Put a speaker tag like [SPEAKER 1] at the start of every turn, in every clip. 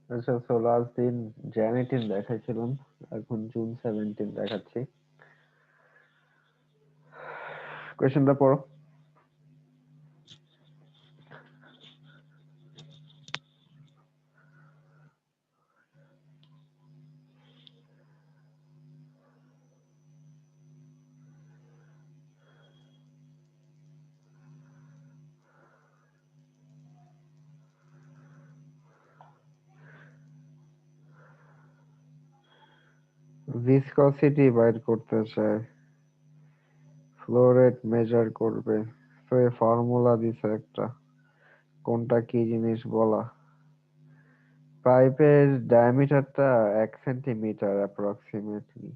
[SPEAKER 1] আচ্ছা, তো লাস্ট দিন jan 18 দেখাইছিলাম, এখন June 17 দেখাচ্ছি। কোয়েশ্চেনটা পড়ো। ভিসকসিটি বাইর করতে চায়, ফ্লো রেট মেজার করবে, তো এই ফর্মুলা দিছে একটা, কোনটা কি জিনিস বলা। পাইপের ডায়ামিটারটা 1 সেন্টিমিটার অ্যাপ্রক্সিমেটলি,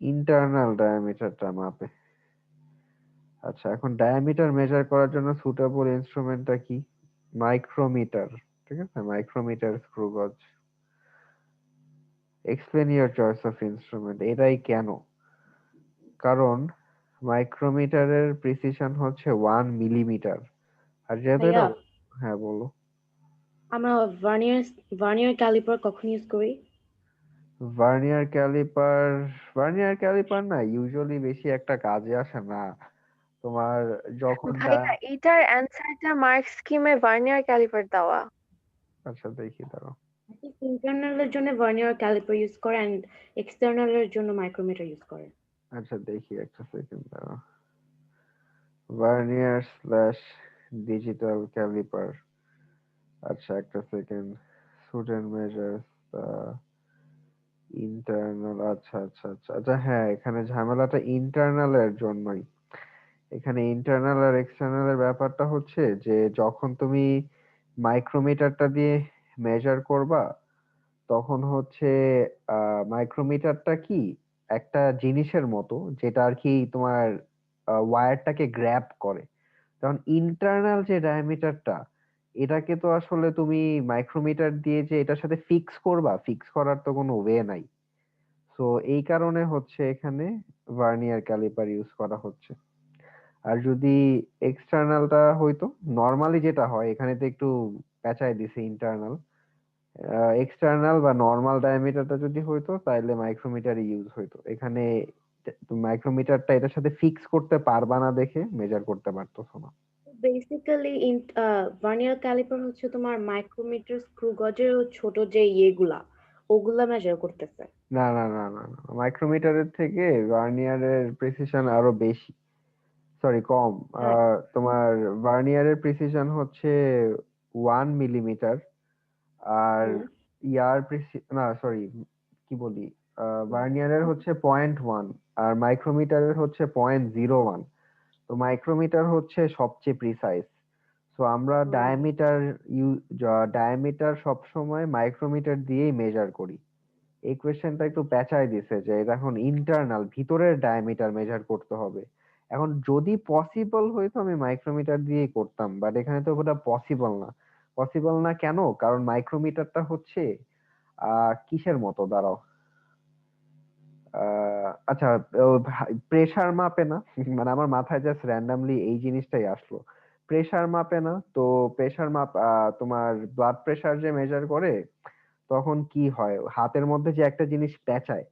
[SPEAKER 1] ইন্টারনাল ডায়ামিটারটা মাপে। আচ্ছা, এখন ডায়ামিটার মেজার করার জন্য সুটেবল ইনস্ট্রুমেন্টটা কি? মাইক্রোমিটার। ঠিক আছে, মাইক্রোমিটার স্ক্রু গজ। Explain your choice of instrument. এটাই কেন? কারণ মাইক্রোমিটারের প্রিসিশন হচ্ছে 1 মিলিমিটার, আর যেহেতু এটা।
[SPEAKER 2] ভাইয়া,
[SPEAKER 1] হ্যাঁ, বলো।
[SPEAKER 2] আমরা ভার্নিয়ার ভার্নিয়ার ক্যালিপার কখন ইউজ করি?
[SPEAKER 1] ভার্নিয়ার ক্যালিপার, ভার্নিয়ার ক্যালিপার না ইউজুয়ালি বেশি একটা কাজে আসে না তোমার, যখন
[SPEAKER 3] ভাইয়া এটার অ্যান্সারটা মার্ক স্কিমে ভার্নিয়ার ক্যালিপার দেওয়া।
[SPEAKER 1] আচ্ছা, দেখি দাঁড়াও।
[SPEAKER 2] ইন্টারনালের জন্য ভার্নিয়ার ক্যালিপার ইউজ করে এন্ড এক্সটার্নালের জন্য মাইক্রোমিটার ইউজ করে।
[SPEAKER 1] আচ্ছা, দেখি একটা সেকেন্ড দাঁড়াও। Vernier slash digital caliper. আচ্ছা, একটা সেকেন্ড। Student measures internal. আচ্ছা আচ্ছা আচ্ছা আচ্ছা, হ্যাঁ, এখানে ঝামেলাটা ইন্টারনালের জন্যই। এখানে ইন্টারনাল আর এক্সটার্নাল এর ব্যাপারটা হচ্ছে যে যখন তুমি মাইক্রোমিটারটা দিয়ে মেজার করবা, তখন হচ্ছে মাইক্রোমিটারটা কি একটা জিনিসের মতো, যেটা আর কি তোমার ওয়্যারটাকে গ্র্যাব করে। তখন ইন্টারনাল যে ডায়ামিটারটা, এটাকে তো আসলে তুমি মাইক্রোমিটার দিয়ে যে এটার সাথে ফিক্স করবা, ফিক্স করার তো কোনো ওয়ে নাই। সো এই কারণে হচ্ছে এখানে ভার্নিয়ার ক্যালিপার ইউজ করা হচ্ছে। আর যদি এক্সটার্নালটা হইতো, নর্মালি যেটা হয়, এখানে তো একটু পেঁচায় দিছে ইন্টারনাল। এক্সটার্নাল বা নর্মাল ডায়ামিটারটা যদি হইতো তাহলে মাইক্রোমিটার ইউজ হইতো এখানে। মাইক্রোমিটারটা এটার সাথে ফিক্স করতে পারবা না দেখে মেজার করতে পারতেছো না।
[SPEAKER 2] বেসিক্যালি ভার্নিয়ার ক্যালিপার হচ্ছে তোমার মাইক্রোমিটার স্ক্রু গজের ছোট যে ইয়েগুলা ওগুলা মেজার করতেছে।
[SPEAKER 1] না না না না না, মাইক্রোমিটারের থেকে ভার্নিয়ারের প্রিসিশন আরো বেশি, সরি কম।
[SPEAKER 2] হ্যাঁ।
[SPEAKER 1] তোমার ভার্নিয়ারের প্রিসিশন হচ্ছে 1 মিলিমিটার, আর
[SPEAKER 2] হুম।
[SPEAKER 1] না সরি, কি বলি, ভার্নিয়ারের হচ্ছে 0.1, আর মাইক্রোমিটারের হচ্ছে 0.01। তো মাইক্রোমিটার হচ্ছে সবচেয়ে প্রিসাইজ। সো আমরা ডায়ামিটার সবসময় মাইক্রোমিটার দিয়েই মেজার করি। এই কোয়েশ্চেনটা একটু পেঁচায় দিছে যে এটা এখন ইন্টারনাল, ভিতরের ডায়ামিটার মেজার করতে হবে। এখন যদি পসিবল হইতো আমি মাইক্রোমিটার দিয়েই করতাম, বাট এখানে তো ওটা পসিবল না। পসিবল না কেন? কারণ মাইক্রোমিটারটা হচ্ছে কিসের মতো, দাঁড়াও। আচ্ছা, প্রেসার মাপে না। মানে আমার মাথায় জাস্ট র্যান্ডামলি এই জিনিসটাই আসলো। প্রেসার মাপে না তো। প্রেসার মাপ তোমার ব্লাড প্রেসার যে মেজার করে, তখন কি হয়, হাতের মধ্যে যে একটা জিনিস পেঁচায়।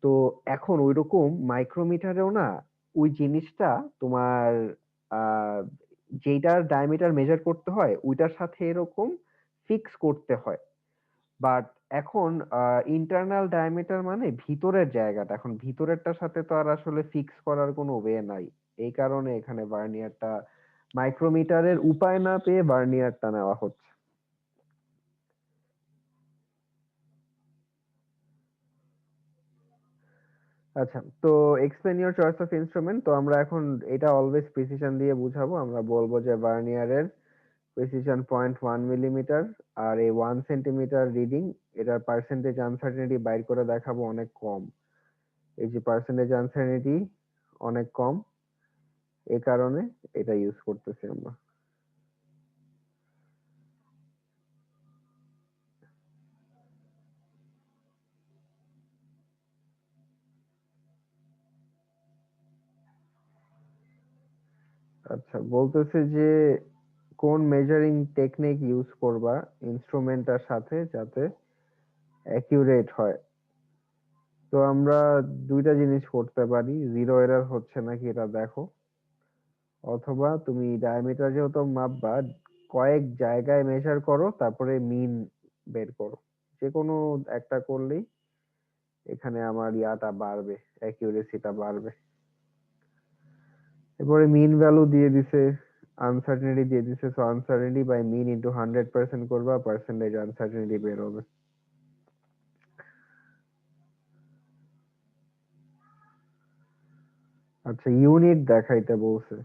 [SPEAKER 1] তো এখন ওইরকম মাইক্রোমিটারেও না ওই জিনিসটা তোমার আহ যেটার ডায়ামিটার মেজার করতে হয় ওইটার সাথে এরকম ফিক্স করতে হয়। বাট এখন ইন্টারনাল ডায়ামিটার মানে ভিতরের জায়গাটা, এখন ভিতরেরটার সাথে তো আর আসলে ফিক্স করার কোনো ওয়ে নাই। এই কারণে এখানে ভার্নিয়ারটা, মাইক্রোমিটারের উপায় না পেয়ে ভার্নিয়ারটা নেওয়া হচ্ছে। আচ্ছা, তো explain your choice of instrument. তো আমরা এখন এটা অলওয়েজ প্রিসিশন দিয়ে বুঝাবো। আমরা বলবো যে ভার্নিয়ারের প্রিসিশন 0.1 মিলিমিটার, আর এই 1 সেন্টিমিটার রিডিং, এটার পার্সেন্টেজ আনসার্টেনিটি বাইর করে দেখাবো অনেক কম। এই যে পার্সেন্টেজ আনসার্টেনিটি অনেক কম, এই কারণে এটা ইউজ করতেছি আমরা। আচ্ছা, বলতেছে যে কোন মেজারিং টেকনিক ইউজ করবা ইনস্ট্রুমেন্টটার সাথে যাতে অ্যাকিউরেট হয়। তো আমরা দুইটা জিনিস করতে পারি, জিরো এরর হচ্ছে নাকি এটা দেখো, অথবা তুমি ডায়ামিটার যেহেতু মাপবা কয়েক জায়গায় মেজার করো তারপরে মিন বের করো। যে কোনো একটা করলেই এখানে আমার ইয়াটা বাড়বে, অ্যাকিউরেসিটা বাড়বে। এরপরে মিন ভ্যালু দিয়ে দিছে, আনসার্টেনিটি দিয়ে দিছে, so uncertainty by mean into 100% করবা, পার্সেন্টেজ আনসার্টেনিটি বের হবে। আচ্ছা, ইউনিট দেখাইতে বলছে।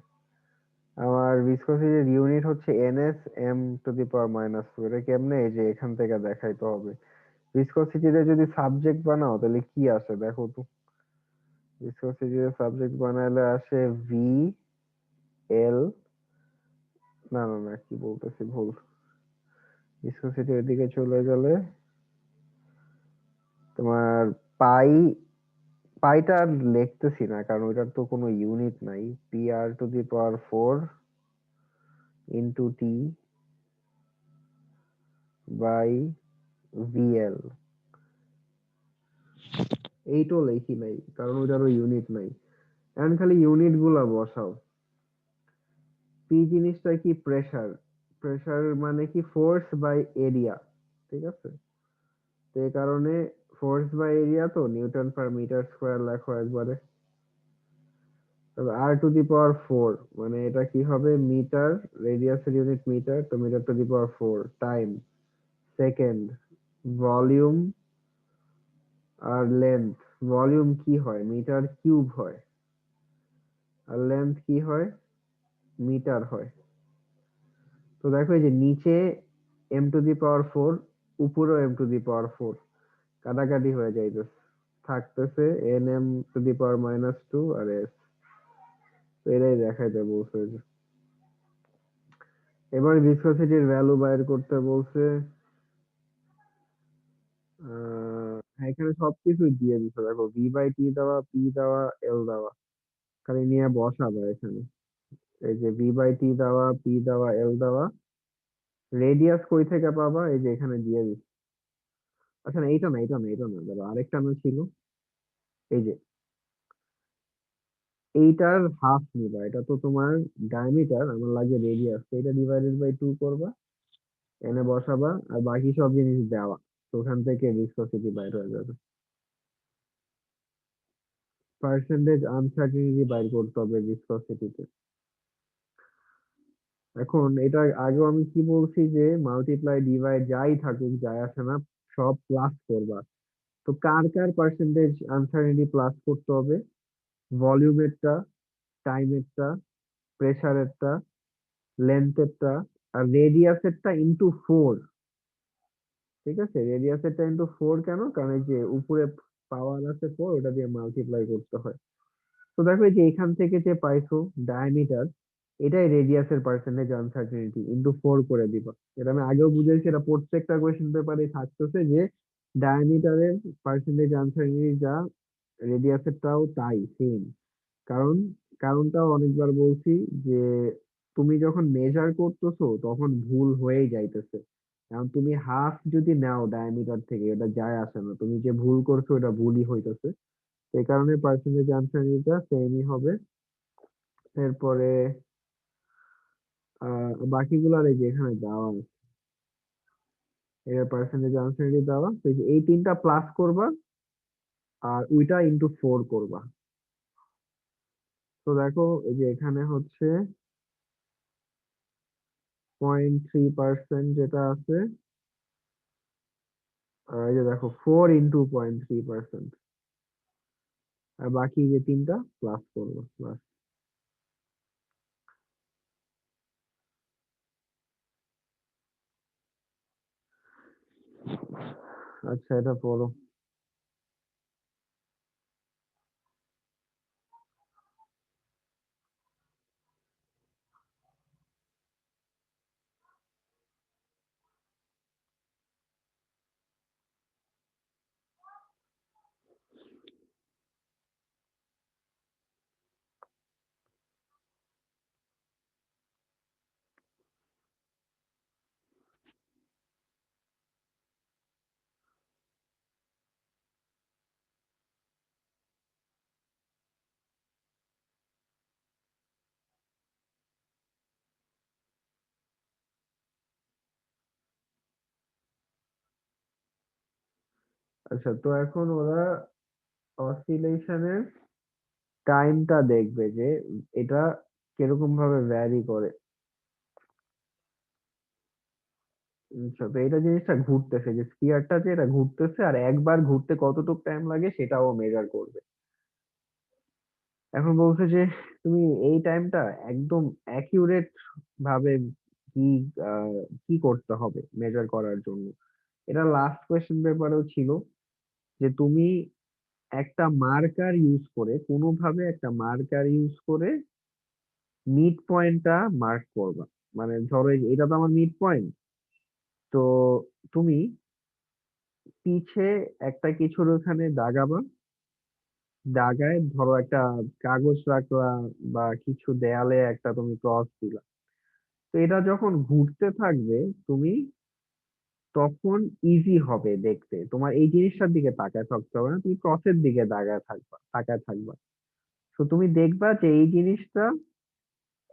[SPEAKER 1] আমার ভিসকোসিটির ইউনিট হচ্ছে NS m to the power minus 2। এটা কেমনে, এই যে এখান থেকে দেখাইতে হবে। ভিসকোসিটিতে যদি সাবজেক্ট বানাও তাহলে কি আসে দেখো তো। ভিসকোসিটিতে সাবজেক্ট বানাইলে আসে ভি এল, না না না কি বলতেছি ভুল। ভিসকোসিটির দিকে চলে গেলে তোমার পাই, পাইটা আর লিখতেছি না কারণ ওইটার তো কোনো ইউনিট নাই। P R to the power 4 into T by VL, এইটাও লিখি নাই কারণ ওইটারও ইউনিট নাই। এখন খালি ইউনিট গুলা বসাও। পি জিনিসটা কি, প্রেসার। প্রেসার মানে কি ফোর্স বাই এরিয়া, ঠিক আছে। তো এই কারণে ফোর্স বাই এরিয়া তো নিউটন পার মিটার স্কোয়ার লেখো একবারে। তবে আর টু দি পাওয়ার 4 মানে এটা কি হবে, মিটার, রেডিয়াসের ইউনিট মিটার, তো metre to the power 4 time second, volume আর লেন্থ। ভলিউম কি হয়, মিটার কিউব হয়, আর লেন্থ কি হয়, মিটার হয়। তো দেখো এই যে নিচে এম টু দি পাওয়ার 4, উপরেও এম টু দি পাওয়ার 4, কাটাকাটি হয়ে যাইতেছে, থাকতেছে N M to the power minus 2 আর এস। তো এটাই দেখাইতে বলছে যে। এবার ভিসকোসিটির ভ্যালু বাইর করতে বলছে। এখানে সবকিছু দিয়ে দিছে, দেখো ভি বাই টি দেওয়া, পি দেওয়া, এল দেওয়া, খালি নিয়ে বসাবা এখানে। এই যে ভি বাই টি দেওয়া, পি দেওয়া, এল দেওয়া। রেডিয়াস কই থেকে পাবা, এই যে এখানে দিয়ে দিচ্ছে। আচ্ছা না, এইটা না, এটা না, এটা না, দাঁড়াও, আরেকটা না ছিল, এই যে এইটার হাফ নিবা। এটা তো তোমার ডায়ামিটার, আমার লাগে রেডিয়াস, তো এটা ডিভাইডেড বাই 2 করবা, এনে বসাবা, আর বাকি সব জিনিস দেওয়া। তো ওখান থেকে ভিসকসিটি বাইর হয়ে যাবে। পার্সেন্টেজ আনসার্টিনিটি বাইর করতে হবে ভিসকসিটিতে। এখন এটা আগেও আমি কি বলছি যে মাল্টিপ্লাই ডিভাইড যাই থাকুক যায় আসে না, সব প্লাস করবা। তো কার কার পার্সেন্টেজ আনসার্টিনিটি প্লাস করতে হবে, ভলিউমেরটা, টাইমেরটা, প্রেসারেরটা, লেন্থেরটা, আর রেডিয়াসেরটা ইনটু 4। ঠিক আছে, রেডিয়াসেরটা ইনটু 4 কেন, কারণ এই যে উপরে পাওয়ার আছে 4, ওটা দিয়ে মাল্টিপ্লাই করতে হয়। তো দেখো এই যে এখান থেকে যে পাইছো ডায়ামিটার, এটাই রেডিয়াসের পার্সেন্টেজ আনসার্টেনিটি ইনটু 4 করে দিবা। এটা আমি আগেও বুঝাইছি, এটা প্রত্যেকটা কোয়েশ্চেন পেপারে থাকতেছে যে ডায়ামিটারের পার্সেন্টেজ আনসার্টেনিটি যা, রেডিয়াসেরটাও তাই সেম। কারণ, কারণটাও অনেকবার বলছি যে তুমি যখন মেজার করতেছো তখন ভুল হয়েই যাইতেছে। কারণ তুমি হাফ যদি নাও ডায়ামিটার থেকে, এটা যায় আসে না, তুমি যে ভুল করছো এটা ভুলই হইতেছে। এই কারণে পার্সেন্টেজ আনসার্টেনিটিটা সেমই হবে। এরপরে বাকিগুলার এই যে এখানে দেওয়া আছে, এর পার্সেন্টেজ আনসার্টেনিটি দেওয়া, তো এই যে এই তিনটা প্লাস করবা আর ওইটা ইনটু 4 করবা। তো দেখো এই যে এখানে হচ্ছে 0.3% যেটা আছে, এই যে দেখো 4 ইনটু 0.3%, আর বাকি যে তিনটা প্লাস করবো প্লাস। আচ্ছা এটা পড়ো। আচ্ছা, তো এখন ওরা অসিলেশনের টাইমটা দেখবে যে এটা কিরকম ভাবে ভ্যারি করে। আচ্ছা, তো এটা জিনিসটা ঘুরতেছে, যে স্ফিয়ারটা যে এটা ঘুরতেছে আর একবার ঘুরতে কতটুকু টাইম লাগে সেটাও মেজার করবে। এখন বলছে যে তুমি এই টাইমটা একদম অ্যাকিউরেট ভাবে কি কি করতে হবে মেজার করার জন্য। এটা লাস্ট কোয়েশ্চেন পেপারেও ছিল যে তুমি একটা মার্কার ইউজ করে, কোনোভাবে একটা মার্কার ইউজ করে মিড পয়েন্টটা মার্ক করবা। মানে ধরো এটা তো আমার মিড পয়েন্ট, তো তুমি পিছে একটা কিছুর ওখানে দাগাবা, দাগায় ধরো একটা কাগজ রাখলা বা কিছু দেয়ালে একটা তুমি ক্রস দিলা। তো এটা যখন ঘুরতে থাকবে তুমি তখন ইজি হবে দেখতে, তোমার এই জিনিসটার দিকে তাকায় থাকতে হবে না, তুমি ক্রসের দিকে তাকায় থাকবা। তো তুমি দেখবা যে এই জিনিসটা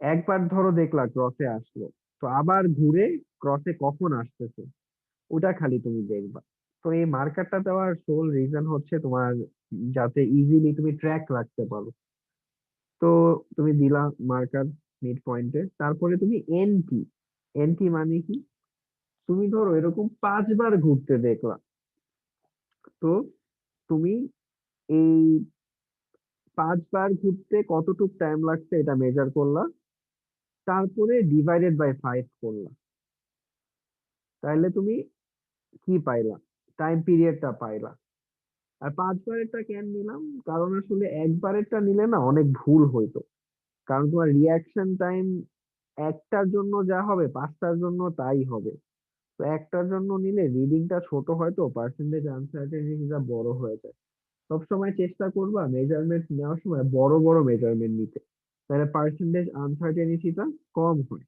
[SPEAKER 1] একবার ধরো দেখলা ক্রসে আসলো, তো আবার ঘুরে ক্রসে কখন আসতেছে ওটা খালি তুমি দেখবা। তো এই মার্কারটা দেওয়ার সোল রিজন হচ্ছে তোমার যাতে ইজিলি তুমি ট্র্যাক রাখতে পারো। তো তুমি দিলা মার্কার মিড পয়েন্টে, তারপরে তুমি এনটি, এনটি মানে কি, তুমি ধরো এরকম 5 বার ঘুরতে দেখলা, তো তুমি এই 5 বার ঘুরতে কতটুক টাইম লাগছে এটা মেজার করলা, তারপরে ডিভাইডেড বাই 5 করলা, তাহলে তুমি কি পাইলা, টাইম পিরিয়ডটা পাইলা। আর 5বারেরটা কেন নিলাম, কারণ আসলে একবারেরটা নিলে না অনেক ভুল হইতো, কারণ তোমার রিয়াকশন টাইম একটার জন্য যা হবে 5টার জন্য তাই হবে। তো একটার জন্য নিলে রিডিংটা ছোট হয়, তো পার্সেন্টেজ আনসার্টেনিটিটা বড় হয়ে যায়। সবসময় চেষ্টা করবা মেজারমেন্ট নেওয়ার সময় বড় বড় মেজারমেন্ট নিতে, তাহলে পার্সেন্টেজ আনসার্টেনিটিটা কম হয়।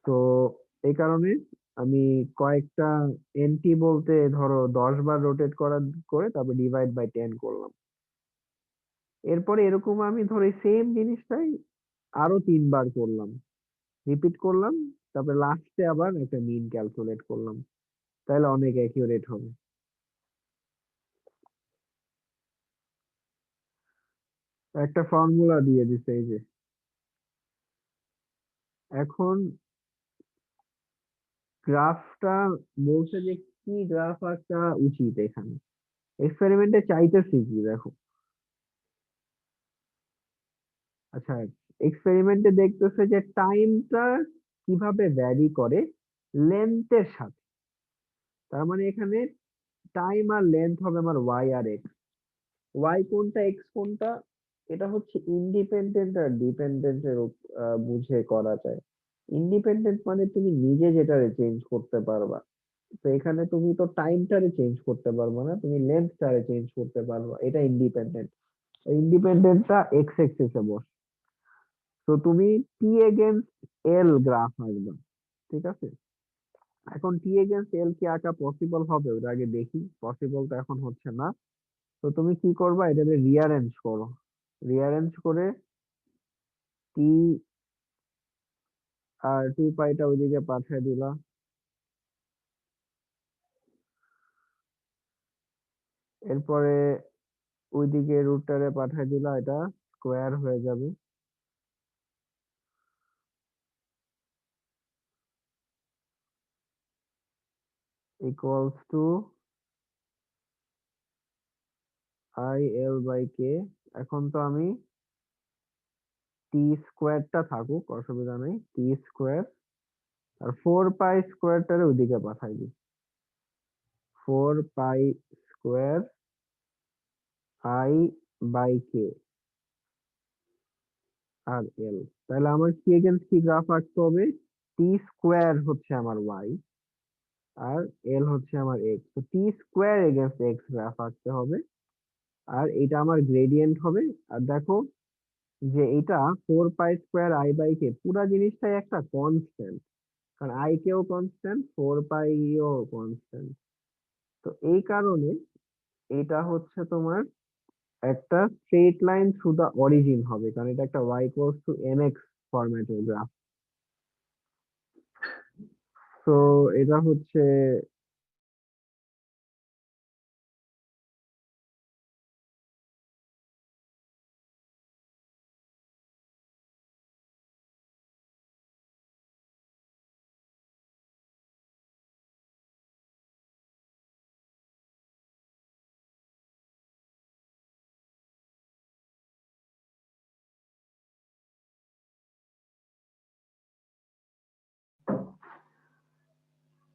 [SPEAKER 1] তো এই কারণে আমি কয়েকটা এনটি বলতে ধরো 10 বার রোটেট করে তারপর ডিভাইড বাই 10 করলাম। এরপরে এরকম আমি ধরো সেম জিনিসটাই আরো 3 বার করলাম, রিপিট করলাম, তারপরে লাস্টে আবার একটা মিন ক্যালকুলেট করলাম, তাহলে অনেক অ্যাকিউরেট হবে। একটা ফর্মুলা দিয়ে দিছে এই যে। এখন গ্রাফটা বলছে যে কি গ্রাফ আঁকা উচিত এখানে, এক্সপেরিমেন্টে চাইতেছি কি দেখো। আচ্ছা, এক্সপেরিমেন্টে দেখতেছে যে টাইমটা কিভাবে ভ্যারি করে লেন্থের সাথে। তার মানে এখানে টাইম আর লেন্থ হবে আমার ওয়াই আর এক্স। ওয়াই কোনটা এক্স কোনটা এটা হচ্ছে ইন্ডিপেন্ডেন্ট আর ডিপেন্ডেন্ট এর বুঝে করা যায়। ইন্ডিপেন্ডেন্ট মানে তুমি নিজে যেটারে চেঞ্জ করতে পারবা, তো এখানে তুমি তো টাইমটারে চেঞ্জ করতে পারবা না, তুমি লেন্থটারে চেঞ্জ করতে পারবা, এটা ইন্ডিপেন্ডেন্ট। ইন্ডিপেন্ডেন্টটা এক্স এক্সিসে বসে। তো তুমি টি এগেনস্ট এল গ্রাফ আঁকবা, ঠিক আছে। এখন টি এগেনস্ট এল কি আঁকা পসিবল হবে ওটা আগে দেখি, পসিবল তো এখন হচ্ছে না। তো তুমি কি করবা, এটাকে রিঅ্যারেঞ্জ করো, রিঅ্যারেঞ্জ করে টি আর 2 পাইটা ওইদিকে পাঠিয়ে দিলা, এরপরে ওইদিকে রুটটারে পাঠিয়ে দিলা, এটা স্কোয়ার হয়ে যাবে, equals to I L by K. এখন তো আমি টি স্কোয়ারটা থাকুক অসুবিধা নেই, টি স্কোয়ার আর 4 পাই স্কোয়ারটারে ওইদিকে পাঠাই দিই, 4 পাই স্কোয়ার আই বাই কে আর এল। তাহলে আমার কি এগেন্স কি গ্রাফ আঁকতে হবে, টি স্কোয়ার হচ্ছে আমার ওয়াই আর এল হচ্ছে আমার এক্স, তো টি স্কোয়ার এগেন্স এক্স গ্রাফ আঁকতে হবে, আর এটা আমার গ্রেডিয়েন্ট হবে। আর দেখো যে এটা 4 পাই স্কোয়ার আই বাই কে পুরা জিনিসটাই একটা কনস্ট্যান্ট, কারণ আই কেও কনস্ট্যান্ট, 4 পাইও কনস্ট্যান্ট। তো এই কারণে এটা হচ্ছে তোমার একটা straight line through the origin হবে, কারণ এটা একটা y ইকুয়ালস টু mx ফরম্যাটের গ্রাফ। তো এটা হচ্ছে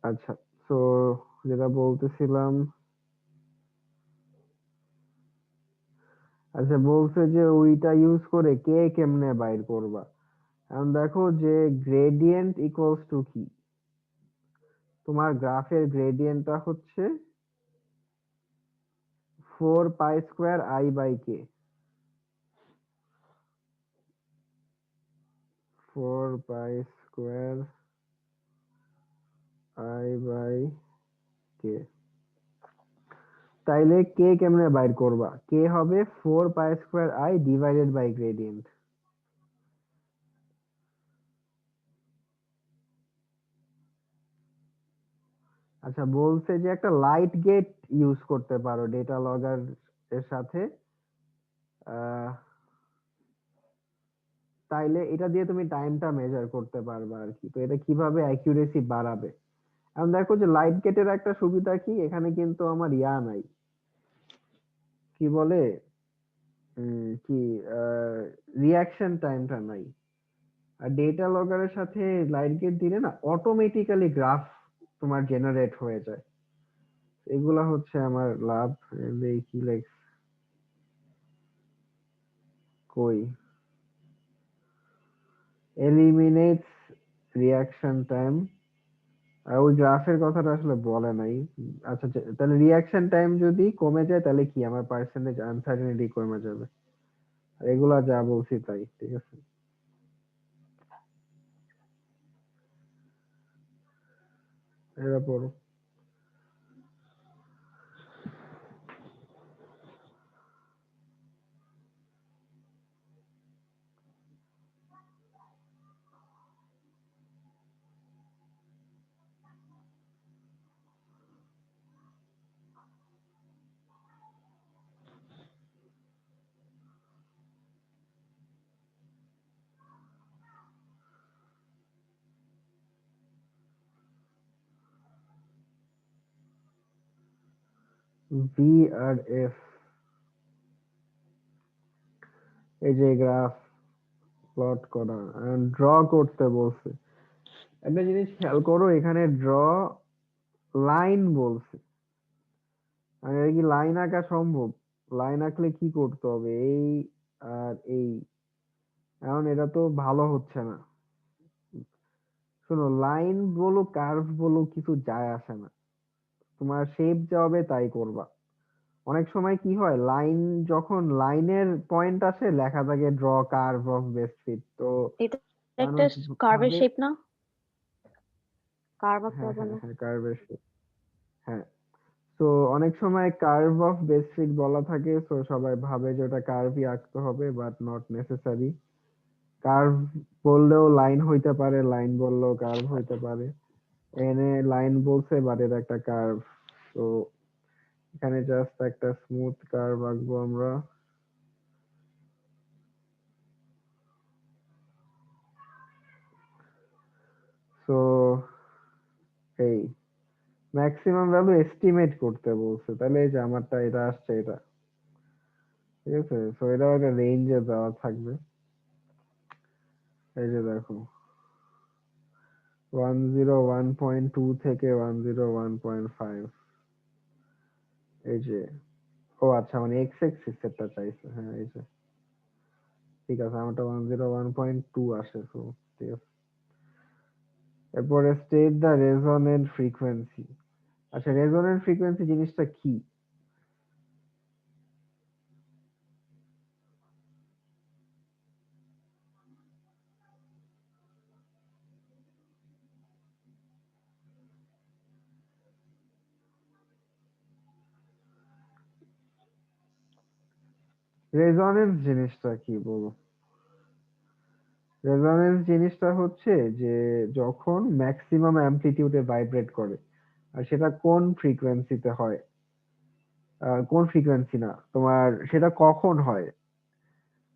[SPEAKER 1] আচ্ছা, তো যেটা বলতেছিলাম, আচ্ছা বলছে যে ওইটা ইউজ করে কে কেমনে বাইর করবা। এখন দেখো যে গ্রেডিয়েন্ট ইকুয়ালস টু কি, তোমার গ্রাফের গ্রেডিয়েন্টটা হচ্ছে 4 pi square i/k, 4 pi square i/k। তাইলে কে কেমনে বাইর করবা, কে হবে 4 pi square i divided by gradient. আচ্ছা বলছে যে একটা লাইট গেট ইউজ করতে পারো ডেটা লগের এর সাথে, আহ, তাইলে এটা দিয়ে তুমি টাইমটা মেজার করতে পারবে আর কি। তো এটা কিভাবে অ্যাকিউরেসি বাড়াবে, এখন দেখো যে লাইট গেটের একটা সুবিধা কি, এখানে কিন্তু আমার ইয়া নাই, কি বলে, কি রিয়াকশন টাইমটা নাই। আর ডেটা লগারের সাথে লাইট গেট দিলে না অটোমেটিক্যালি গ্রাফ তোমার জেনারেট হয়ে যায়। এগুলা হচ্ছে আমার লাভ। এই কি লেখ, কই, এলিমিনেটস রিয়াকশন টাইম, আর ওই গ্রাফের কথাটা আসলে বলে নাই। আচ্ছা তাহলে রিয়াকশন টাইম যদি কমে যায় তাহলে কি আমার পার্সেন্টেজ আনসার্টেনিটি কমে যাবে। আর এগুলা যা বলছি তাই, ঠিক আছে। এরা পড়ো। ভি আর এফ, এই যে গ্রাফ প্লট করা, ড্র করতে বলছে। একটা জিনিস খেয়াল করো, এখানে ড্র লাইন বলছে, মানে এটা কি লাইন আঁকা সম্ভব? লাইন আঁকলে কি করতে হবে, এই আর এই, এখন এটা তো ভালো হচ্ছে না। শোনো, লাইন বলো কার্ভ বলো কিছু যায় আসে না, তোমার শেপ যা হবে তাই করবা। অনেক সময় কি হয়, লাইন, যখন লাইনের পয়েন্ট আসে লেখা থাকে draw curve of best fit, তো
[SPEAKER 2] এটা একটা
[SPEAKER 1] মানুষ
[SPEAKER 2] কার্ভের
[SPEAKER 1] ভাবে,
[SPEAKER 2] শেপ না, কার্ভ আঁকতে
[SPEAKER 1] হ্যাঁ
[SPEAKER 2] হবে
[SPEAKER 1] হ্যাঁ
[SPEAKER 2] না?
[SPEAKER 1] হ্যাঁ কার্ভের শেপ, হ্যাঁ। তো অনেক সময় কার্ভ অফ বেস্ট ফিট বলা থাকে, তো সবাই ভাবে যে ওটা কার্ভই আঁকতে হবে, বাট নট নেসেসারি। কার্ভ বললেও লাইন হইতে পারে, লাইন বললেও কার্ভ হইতে পারে। এখানে লাইন বলছে বাট এটা একটা কার্ভ। তো এখানে জাস্ট একটা স্মুথ কার্ভ আঁকবো আমরা। সো এই ম্যাক্সিমাম ভ্যালু এস্টিমেট করতে বলছে, তাহলে এই যে আমারটা এটা আসছে এটা, ঠিক আছে। সো এটা একটা রেঞ্জে দেওয়া থাকবে, এই যে দেখো 101.2 থেকে 101.5, এই যে, ও আচ্ছা মানে এক্স এক্সিস এরটা চাইছে, হ্যাঁ এই যে, ঠিক আছে আমারটা 101.2 আসে, তো ঠিক আছে। এরপরে স্টেট দ্য রেজোনেন্ট ফ্রিকোয়েন্সি। আচ্ছা রেজোনেন্ট ফ্রিকোয়েন্সি জিনিসটা কি? রেজোনেন্স জিনিসটা কি বলো। রেজোনেন্স জিনিসটা হচ্ছে যে যখন ম্যাক্সিমাম অ্যামপ্লিটিউডে ভাইব্রেট করে, আর সেটা কোন ফ্রিকোয়েন্সিতে হয়, কোন ফ্রিকোয়েন্সি না তোমার, সেটা কখন হয়।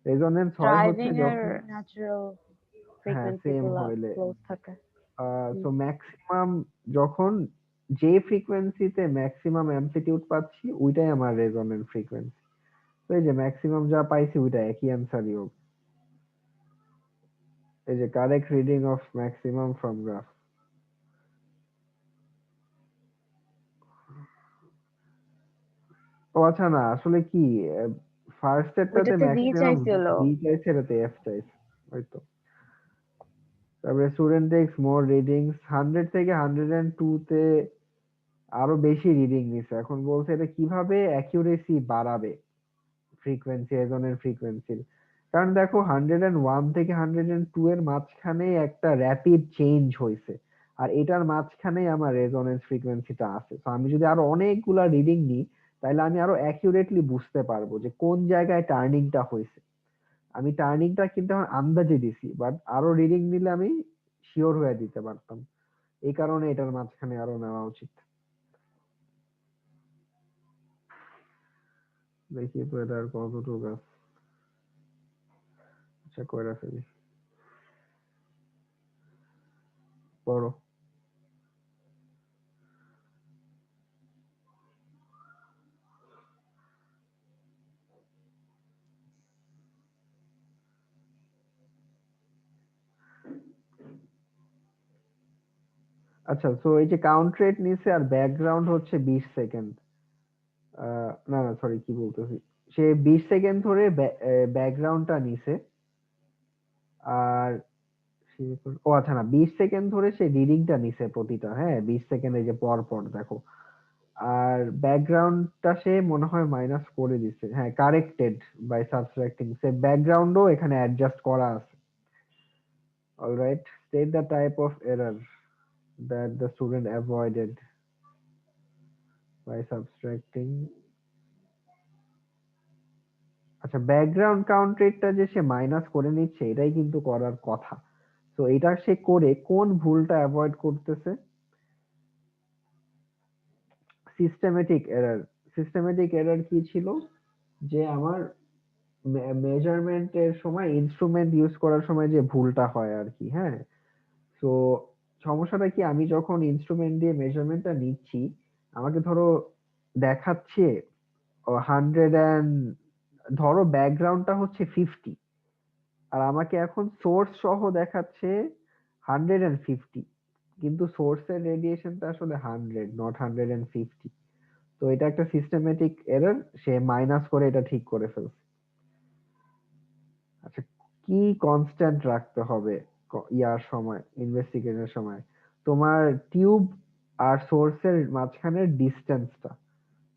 [SPEAKER 1] রেজোনেন্স হয় হচ্ছে
[SPEAKER 2] ড্রাইভিং এর
[SPEAKER 1] যখন,
[SPEAKER 2] ন্যাচারাল
[SPEAKER 1] হ্যাঁ
[SPEAKER 2] ফ্রিকোয়েন্সি
[SPEAKER 1] সেম
[SPEAKER 2] গুলা
[SPEAKER 1] হইলে,
[SPEAKER 2] ক্লোজ থাকে।
[SPEAKER 1] সো
[SPEAKER 2] হুম।
[SPEAKER 1] ম্যাক্সিমাম, যখন যে ফ্রিকোয়েন্সিতে ম্যাক্সিমাম অ্যামপ্লিটিউড পাচ্ছি ওইটাই আমার রেজোনেন্ট ফ্রিকোয়েন্সি। তো এই যে ম্যাক্সিমাম যা পাইছি ওইটা একই অ্যান্সারই হবে। এই যে correct reading of maximum from graph. ও আচ্ছা, না আসলে কি ফার্স্ট এরটাতে
[SPEAKER 3] ওইটাতে বি
[SPEAKER 1] ম্যাক্সিমাম
[SPEAKER 3] চাইছিল।
[SPEAKER 1] বি চাইছে, এটাতে এফ চাইছে, ওই তো। তারপরে স্টুডেন্ট টেক্স মোর রিডিংস, 100 থেকে 102 তে আরো বেশি রিডিং নিছে। এখন বলছে এটা কিভাবে অ্যাকিউরেসি বাড়াবে ফ্রিকোয়েন্সি, এজনের ফ্রিকোয়েন্সির। কারণ দেখো 101 থেকে 102 এর মাঝখানে একটা র্যাপিড চেঞ্জ হয়েছে, আর এটার মাঝখানেই আমার রেজোনেন্স ফ্রিকোয়েন্সিটা আছে। তো আমি যদি আরো অনেকগুলা রিডিং নিই, তাহলে আমি আরো অ্যাকিউরেটলি বুঝতে পারবো যে কোন জায়গায় টার্নিংটা হয়েছে। আমি টার্নিংটা কিন্তু এখন আন্দাজে দিছি, বাট আরো রিডিং নিলে আমি শিওর হয়ে দিতে পারতাম। এই কারণে এটার মাঝখানে আরো নেওয়া উচিত। দেখি তো এটা আর কতটুকু আছে। আচ্ছা, কয়টা ফেলি, পড়ো। আচ্ছা, তো এই যে কাউন্ট রেট নিছে আর ব্যাকগ্রাউন্ড হচ্ছে 20 সেকেন্ড। না না, সরি, কি বলতেছি, সে 20 সেকেন্ড ধরে ব্যাকগ্রাউন্ডটা নিছে, আর ও আচ্ছা, না 20 সেকেন্ড ধরে সে রিডিংটা নিছে প্রতিটা, হ্যাঁ 20 সেকেন্ড এই যে পর পর দেখো। আর ব্যাকগ্রাউন্ডটা সে মনে হয় মাইনাস করে দিছে, হ্যাঁ কারেক্টেড বাই সাবট্রাক্টিং, সে ব্যাকগ্রাউন্ডও এখানে অ্যাডজাস্ট করা আছে। Alright, state the type of error that the student avoided by subtracting। আচ্ছা, ব্যাকগ্রাউন্ড কাউন্ট রেটটা যে সে মাইনাস করে নিচ্ছে, এটাই কিন্তু করার কথা। তো এটা সে করে কোন ভুলটা অ্যাভয়েড করতেছে? Systematic error. সিস্টেমেটিক এরর কি ছিল? যে আমার মেজারমেন্টের সময় ইনস্ট্রুমেন্ট ইউজ করার সময় যে ভুলটা হয় আর কি, হ্যাঁ। তো সমস্যাটা কি, আমি যখন ইনস্ট্রুমেন্ট দিয়ে মেজারমেন্টটা নিচ্ছি, আমাকে ধরো দেখাচ্ছে 100 ধরো ব্যাকগ্রাউন্ডটা হচ্ছে 50, আর আমাকে এখন সোর্স সহ দেখাচ্ছে 150, কিন্তু সোর্সের রেডিয়েশনটা আসলে 100, নট 150। তো এটা একটা সিস্টেমেটিক এরর, সে মাইনাস করে এটা ঠিক করে ফেলছে। আচ্ছা, কি কনস্ট্যান্ট রাখতে হবে ইয়ার সময়, ইনভেস্টিগেশনের সময়? তোমার টিউব আর সোর্সের মাঝখানের ডিস্টেন্সটা,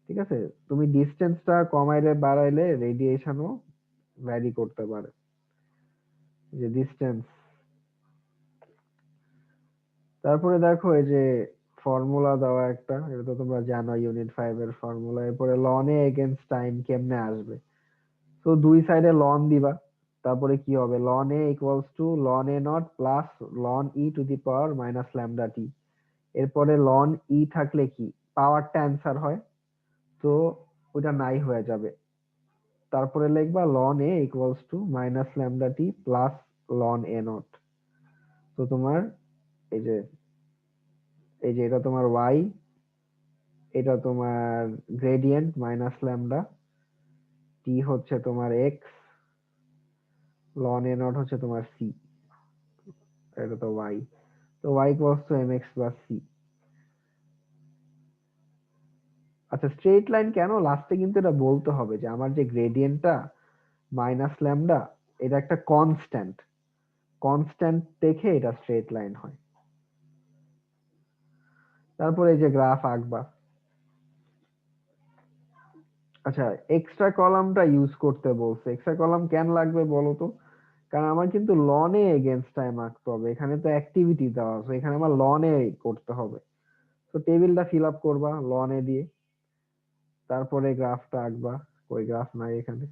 [SPEAKER 1] ঠিক আছে? তুমি ডিস্টেন্সটা কমাইলে বাড়াইলে রেডিয়েশনও ভ্যারি করতে পারে। যে ডিস্টেন্স, তারপরে দেখো এই যে ফর্মুলা দেওয়া একটা, এটা তো তোমরা জানো ইউনিট 5 এর ফর্মুলা। এরপরে লন এ এগেইনস্ট টাইম কেমনে আসবে? তো দুই সাইডে লন দিবা, তারপরে কি হবে, ln A equals to ln A not plus ln e to the power minus lambda t. এরপরে লন ই থাকলে কি পাওয়ারটা অ্যান্সার হয়, তো ওটা নাই হয়ে যাবে। তারপরে লিখবা ln A equals to minus lambda T plus ln A naught. তো তোমার এই যে এটা তোমার ওয়াই, এটা তোমার গ্রেডিয়েন্ট মাইনাস ল্যামডা, টি হচ্ছে তোমার এক্স, লন এ নট হচ্ছে তোমার সি, এটা তো ওয়াই। তো Y equals to M X plus C. আচ্ছা, স্ট্রেট লাইন কেন? লাস্টে কিন্তু এটা বলতে হবে যে আমার যে গ্রেডিয়েন্টটা মাইনাস ল্যামডা, এটা একটা কনস্ট্যান্ট, কনস্ট্যান্ট দেখে এটা স্ট্রেট লাইন হয়। তারপরে এই যে গ্রাফ আঁকবা। আচ্ছা, এক্সট্রা কলামটা ইউজ করতে বলছে। এক্সট্রা কলাম কেন লাগবে বলো তো? কারণ আমার কিন্তু লনে এগেইনস্ট টাইম আঁকতে হবে, এখানে তো অ্যাক্টিভিটি দেওয়া আছে, এখানে আমার লনে করতে হবে। তো টেবিলটা ফিল আপ করবা লনে দিয়ে, তারপরে গ্রাফটা আঁকবা। ওই গ্রাফ নাই এখানে,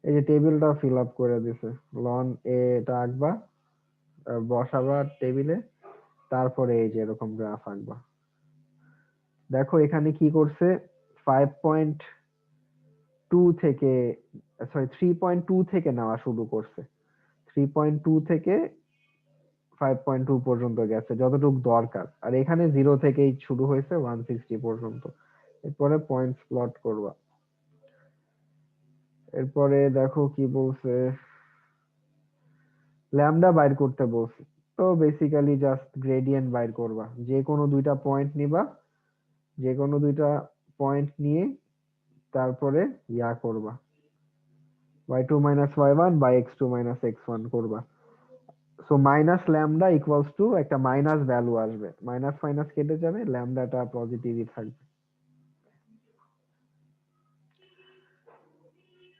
[SPEAKER 1] এই যে টেবিলটা ফিল আপ করে দিছে, লন এটা আঁকবা, বসাবা টেবিলে, তারপরে এই যে এরকম গ্রাফ আঁকবা। দেখো এখানে কি করছে, 5.2 থেকে, সরি 3.2 থেকে নেওয়া শুরু করছে, 3.2 থেকে 5.2 পর্যন্ত গেছে যতটুকু দরকার, আর এখানে 0 থেকেই শুরু হয়েছে 160 পর্যন্ত। এরপরে পয়েন্টস প্লট করবা। এরপরে দেখো কি বলছে, ল্যামডা বাইর করতে বলছে। তো বেসিক্যালি জাস্ট গ্রেডিয়েন্ট বাইর করবা, যে কোনো দুইটা পয়েন্ট নিবা, যে কোনো দুইটা পয়েন্ট নিয়ে তারপরে ইয়া করবা, y2 minus y1 by x2 minus x1 করবা। So minus lambda equals to একটা মাইনাস ভ্যালু আসবে, মাইনাস মাইনাস কেটে যাবে, ল্যামডাটা পজিটিভই থাকবে।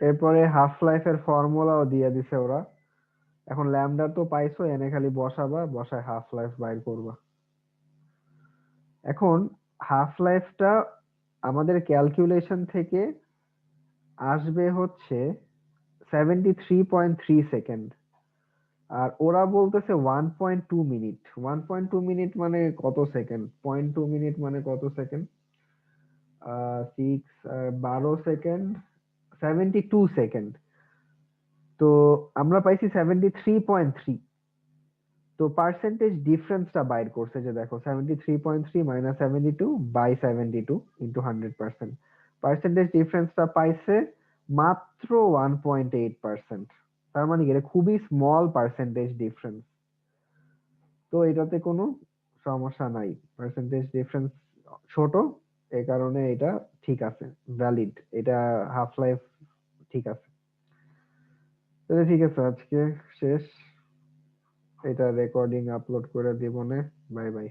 [SPEAKER 1] এরপরে হাফ লাইফের ফর্মুলাও দিয়ে দিছে ওরা। এখন ল্যামডা তো পাইছো, এনে খালি বসাবা, বসায় হাফ লাইফ বাইর করবা। এখন হাফ লাইফটা আমাদের ক্যালকুলেশন থেকে আসবে হচ্ছে 73.3 সেকেন্ড, আর ওরা বলতেছে 1.2 মিনিট। 1.2 মিনিট মানে কত সেকেন্ড? 0.2 মিনিট মানে কত সেকেন্ড? 12 second, 72 second. তো আমরা পাইছি 73.3। তো পার্সেন্টেজ ডিফারেন্সটা বাইর করছে, যে দেখো 73.3 মাইনাস 72 বাই 72 ইন্টু 100%। পার্সেন্টেজ ডিফারেন্সটা পাইছে মাত্র 1.8%। তার মানে কি এটা খুবই স্মল পার্সেন্টেজ ডিফারেন্স। তো এটাতে কোনো সমস্যা নাই, পার্সেন্টেজ ডিফারেন্স ছোট, এই কারণে এটা ঠিক আছে, ভ্যালিড, এটা হাফ লাইফ ঠিক আছে। তাহলে ঠিক আছে, আজকে শেষ, এটা রেকর্ডিং আপলোড করে দিব। Bye bye.